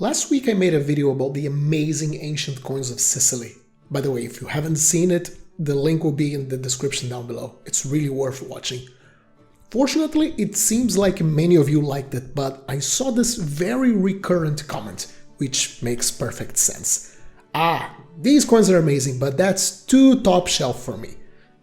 Last week I made a video about the amazing ancient coins of Sicily. By the way, if you haven't seen it, the link will be in the description down below. It's really worth watching. Fortunately, it seems like many of you liked it, but I saw this very recurrent comment, which makes perfect sense. These coins are amazing, but that's too top shelf for me.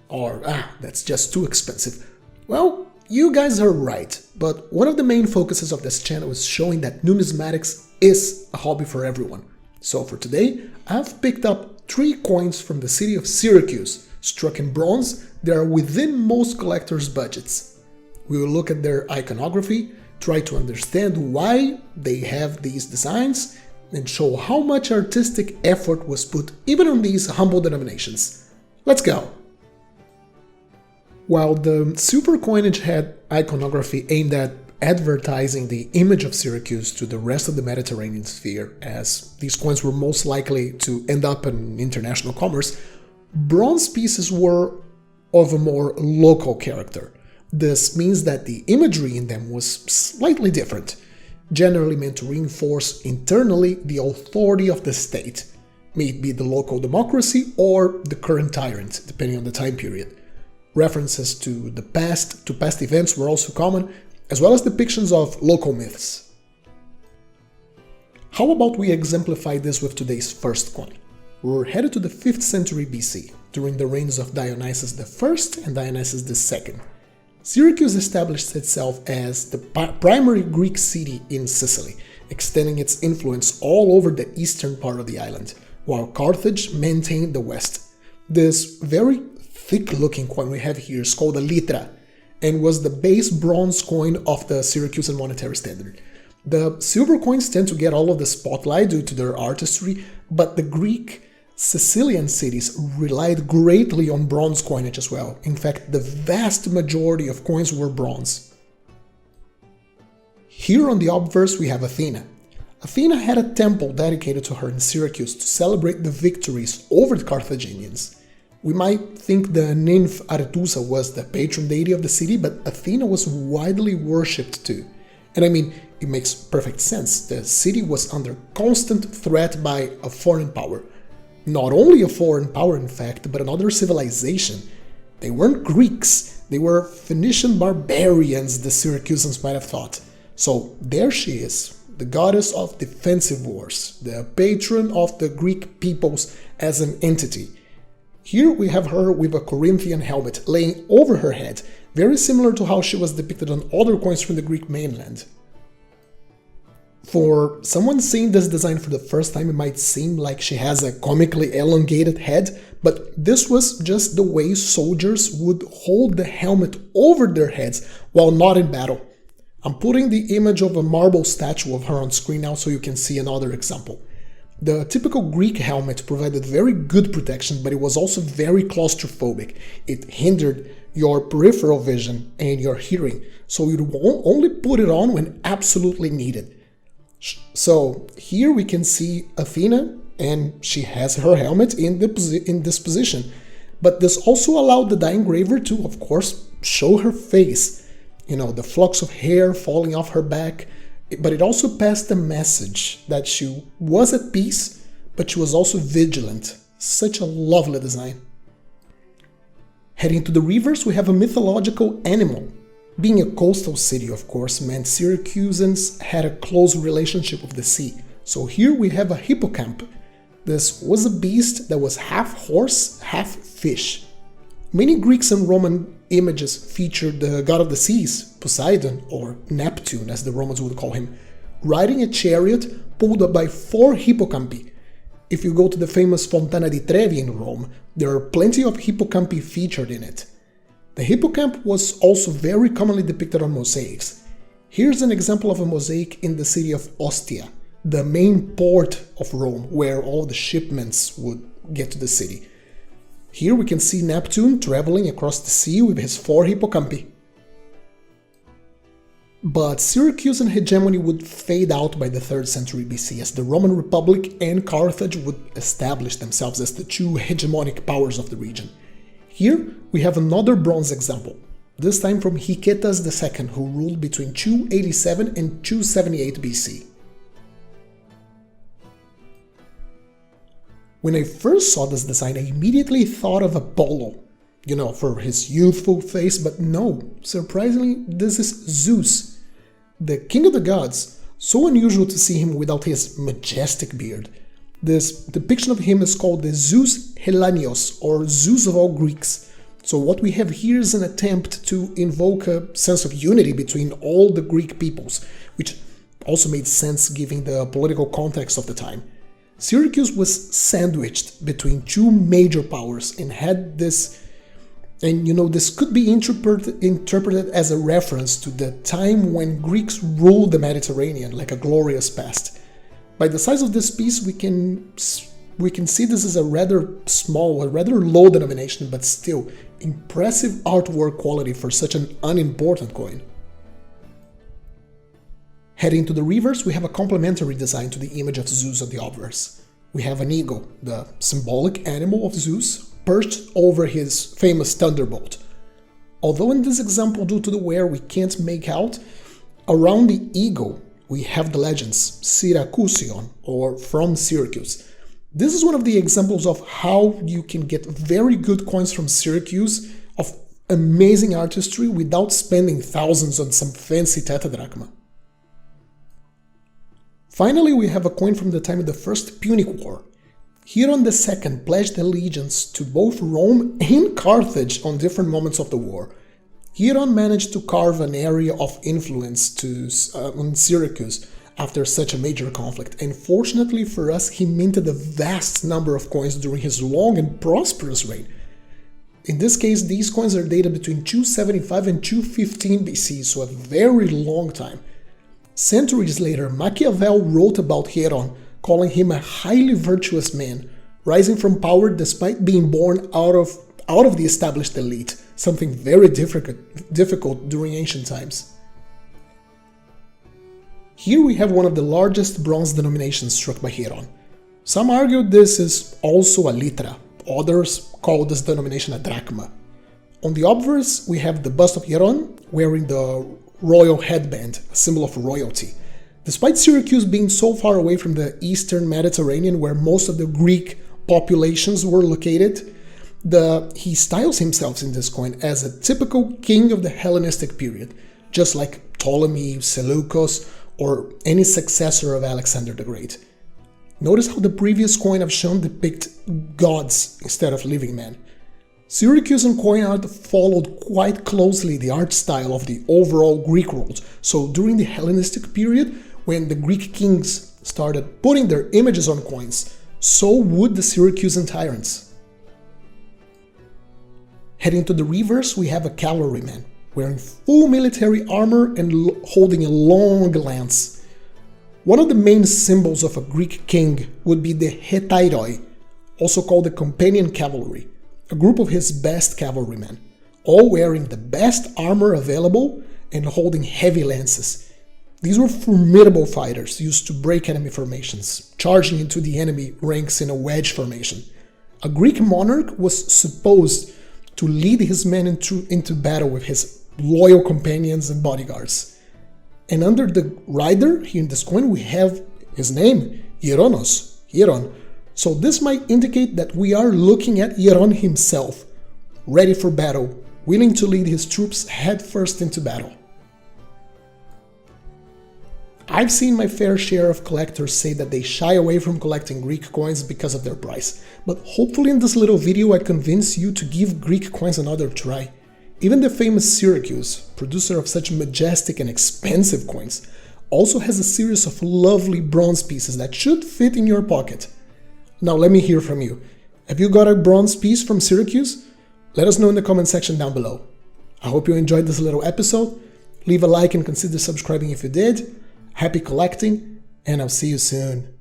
Or, that's just too expensive. Well, you guys are right, but one of the main focuses of this channel is showing that numismatics is a hobby for everyone. So for today, I've picked up 3 coins from the city of Syracuse, struck in bronze. They are within most collectors' budgets. We will look at their iconography, try to understand why they have these designs, and show how much artistic effort was put even on these humble denominations. Let's go! While the silver coinage had iconography aimed at advertising the image of Syracuse to the rest of the Mediterranean sphere, as these coins were most likely to end up in international commerce, bronze pieces were of a more local character. This means that the imagery in them was slightly different, generally meant to reinforce internally the authority of the state, may it be the local democracy or the current tyrant, depending on the time period. References to past events were also common, as well as depictions of local myths. How about we exemplify this with today's first coin? We're headed to the 5th century BC, during the reigns of Dionysius I and Dionysius II. Syracuse established itself as the primary Greek city in Sicily, extending its influence all over the eastern part of the island, while Carthage maintained the west. This very thick-looking coin we have here is called a litra, and was the base bronze coin of the Syracusan monetary standard. The silver coins tend to get all of the spotlight due to their artistry, but the Greek Sicilian cities relied greatly on bronze coinage as well. In fact, the vast majority of coins were bronze. Here on the obverse we have Athena. Athena had a temple dedicated to her in Syracuse to celebrate the victories over the Carthaginians. We might think the nymph Arethusa was the patron deity of the city, but Athena was widely worshipped too. And I mean, it makes perfect sense. The city was under constant threat by a foreign power. Not only a foreign power, in fact, but another civilization. They weren't Greeks, they were Phoenician barbarians, the Syracusans might have thought. So there she is, the goddess of defensive wars, the patron of the Greek peoples as an entity. Here we have her with a Corinthian helmet laying over her head, very similar to how she was depicted on other coins from the Greek mainland. For someone seeing this design for the first time, it might seem like she has a comically elongated head, but this was just the way soldiers would hold the helmet over their heads while not in battle. I'm putting the image of a marble statue of her on screen now so you can see another example. The typical Greek helmet provided very good protection, but it was also very claustrophobic. It hindered your peripheral vision and your hearing, so you'd only put it on when absolutely needed. So here we can see Athena, and she has her helmet in this position. But this also allowed the die engraver to, of course, show her face. You know, the flocks of hair falling off her back. But it also passed the message that she was at peace, but she was also vigilant. Such a lovely design. Heading to the reverse, we have a mythological animal. Being a coastal city, of course, meant Syracusans had a close relationship with the sea. So here we have a hippocamp. This was a beast that was half horse, half fish. Many Greeks and Roman images featured the god of the seas, Poseidon, or Neptune as the Romans would call him, riding a chariot pulled up by 4 hippocampi. If you go to the famous Fontana di Trevi in Rome, there are plenty of hippocampi featured in it. The hippocamp was also very commonly depicted on mosaics. Here's an example of a mosaic in the city of Ostia, the main port of Rome, where all the shipments would get to the city. Here we can see Neptune traveling across the sea with his 4 hippocampi. But Syracusan hegemony would fade out by the 3rd century BC as the Roman Republic and Carthage would establish themselves as the 2 hegemonic powers of the region. Here we have another bronze example, this time from Hicetas II, who ruled between 287 and 278 BC. When I first saw this design, I immediately thought of Apollo, for his youthful face, but no, surprisingly, this is Zeus, the king of the gods. So unusual to see him without his majestic beard. This depiction of him is called the Zeus Hellenios, or Zeus of all Greeks. So what we have here is an attempt to invoke a sense of unity between all the Greek peoples, which also made sense given the political context of the time. Syracuse was sandwiched between two major powers and had this, this could be interpreted as a reference to the time when Greeks ruled the Mediterranean like a glorious past. By the size of this piece, we can see this is a rather small, a rather low denomination, but still impressive artwork quality for such an unimportant coin. Heading to the reverse, we have a complementary design to the image of Zeus on the obverse. We have an eagle, the symbolic animal of Zeus, perched over his famous thunderbolt. Although in this example, due to the wear, we can't make out, around the eagle we have the legends Syracusion, or from Syracuse. This is one of the examples of how you can get very good coins from Syracuse of amazing artistry without spending thousands on some fancy tetradrachm. Finally, we have a coin from the time of the First Punic War. Hieron II pledged allegiance to both Rome and Carthage on different moments of the war. Hieron managed to carve an area of influence on Syracuse after such a major conflict, and fortunately for us, he minted a vast number of coins during his long and prosperous reign. In this case, these coins are dated between 275 and 215 BC, so a very long time. Centuries later, Machiavel wrote about Hieron, calling him a highly virtuous man, rising from power despite being born out of the established elite, something very difficult during ancient times. Here we have one of the largest bronze denominations struck by Hieron. Some argue this is also a litra, others call this denomination a drachma. On the obverse, we have the bust of Hieron wearing the royal headband, a symbol of royalty. Despite Syracuse being so far away from the eastern Mediterranean where most of the Greek populations were located, he styles himself in this coin as a typical king of the Hellenistic period, just like Ptolemy, Seleucus, or any successor of Alexander the Great. Notice how the previous coin I've shown depict gods instead of living men. Syracusan coin art followed quite closely the art style of the overall Greek world, so during the Hellenistic period, when the Greek kings started putting their images on coins, so would the Syracusan tyrants. Heading to the reverse, we have a cavalryman, wearing full military armor and holding a long lance. One of the main symbols of a Greek king would be the hetairoi, also called the companion cavalry, a group of his best cavalrymen, all wearing the best armor available and holding heavy lances. These were formidable fighters used to break enemy formations, charging into the enemy ranks in a wedge formation. A Greek monarch was supposed to lead his men into battle with his loyal companions and bodyguards. And under the rider, here in this coin, we have his name, Hieron. So this might indicate that we are looking at Hieron himself, ready for battle, willing to lead his troops headfirst into battle. I've seen my fair share of collectors say that they shy away from collecting Greek coins because of their price, but hopefully in this little video I convince you to give Greek coins another try. Even the famous Syracuse, producer of such majestic and expensive coins, also has a series of lovely bronze pieces that should fit in your pocket. Now let me hear from you. Have you got a bronze piece from Syracuse? Let us know in the comment section down below. I hope you enjoyed this little episode. Leave a like and consider subscribing if you did. Happy collecting, and I'll see you soon.